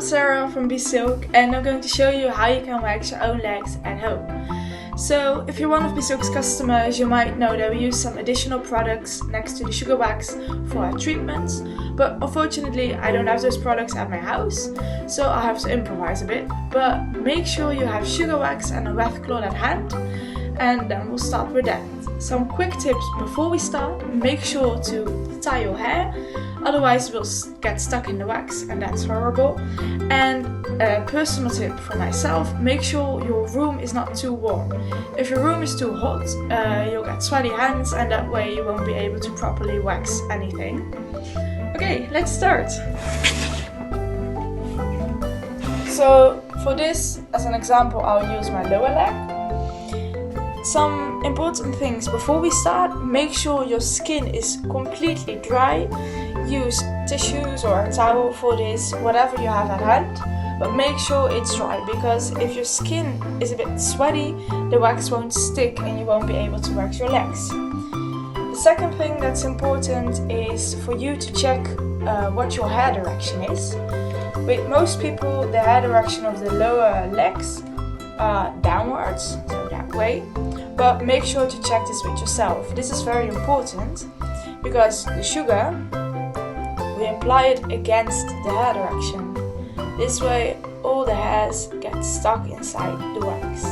Sara from Be Silk, and I'm going to show you how you can wax your own legs at home. So if you're one of Be Silk's customers, you might know that we use some additional products next to the sugar wax for our treatments, but unfortunately I don't have those products at my house, so I have to improvise a bit. But make sure you have sugar wax and a wet cloth at hand, and then we'll start with that. Some quick tips before we start: make sure to tie your hair, otherwise it will get stuck in the wax and that's horrible. And a personal tip for myself: make sure your room is not too warm. If your room is too hot, you'll get sweaty hands, and that way you won't be able to properly wax anything. Okay, let's start. So for this, as an example, I'll use my lower leg. Some important things before we start: make sure your skin is completely dry. Use tissues or a towel for this, whatever you have at hand, but make sure it's dry, because if your skin is a bit sweaty, the wax won't stick and you won't be able to wax your legs. The second thing that's important is for you to check what your hair direction is. With most people, the hair direction of the lower legs are downwards, so that way. But make sure to check this with yourself. This is very important because the sugar, we apply it against the hair direction. This way all the hairs get stuck inside the wax.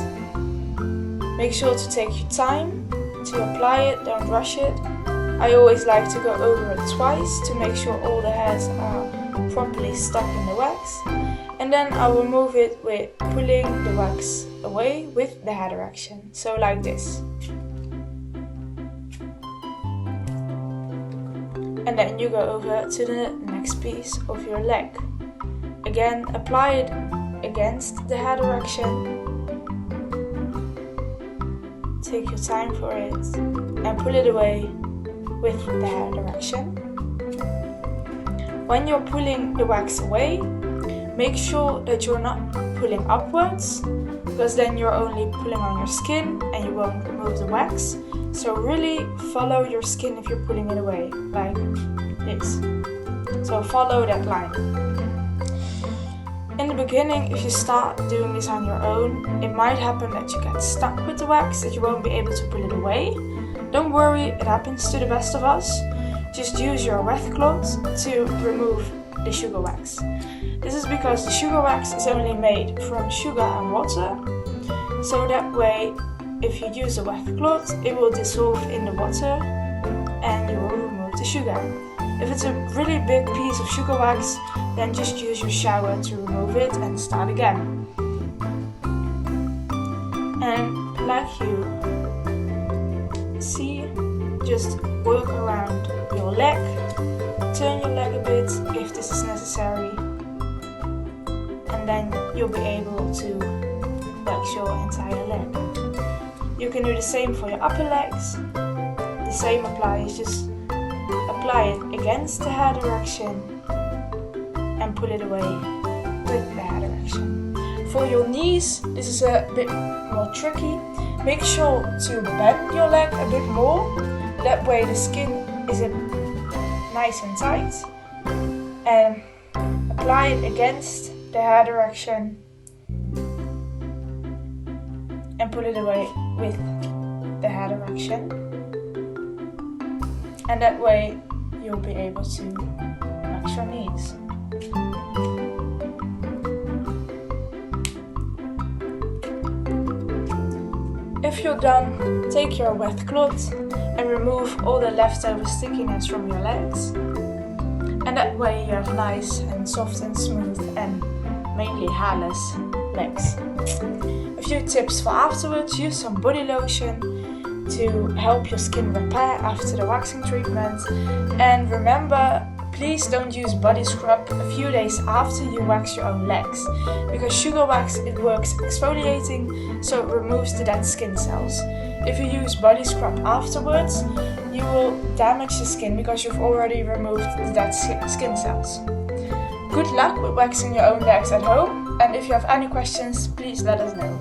Make sure to take your time to apply it, don't rush it. I always like to go over it twice to make sure all the hairs are properly stuck in the wax. And then I will remove it with pulling the wax away with the hair direction. So like this. And then you go over to the next piece of your leg. Again, apply it against the hair direction. Take your time for it and pull it away with the hair direction. When you're pulling the wax away, make sure that you're not pulling upwards, because then you're only pulling on your skin and you won't remove the wax. So really follow your skin if you're pulling it away, like this. So follow that line. In the beginning, if you start doing this on your own, it might happen that you get stuck with the wax, that you won't be able to pull it away. Don't worry, it happens to the best of us. Just use your wet cloth to remove the sugar wax. This is because the sugar wax is only made from sugar and water, so that way if you use a wet cloth, it will dissolve in the water and you will remove the sugar. If it's a really big piece of sugar wax, then just use your shower to remove it and start again. And like you see, just work around your leg, turn your leg a bit if this is necessary, and then you'll be able to wax your entire leg. You can do the same for your upper legs. The same applies, just apply it against the hair direction and pull it away with the hair direction. For your knees, this is a bit more tricky. Make sure to bend your leg a bit more, that way the skin is nice and tight, and apply it against the hair direction and pull it away with the hair direction, and that way you'll be able to wax your knees. If you're done, take your wet cloth and remove all the leftover stickiness from your legs, and that way you have nice and soft and smooth and mainly hairless legs. A few tips for afterwards: use some body lotion to help your skin repair after the waxing treatment, and remember, please don't use body scrub a few days after you wax your own legs, because sugar wax, it works exfoliating, so it removes the dead skin cells. If you use body scrub afterwards, you will damage the skin because you've already removed the dead skin cells. Good luck with waxing your own legs at home, and if you have any questions, please let us know.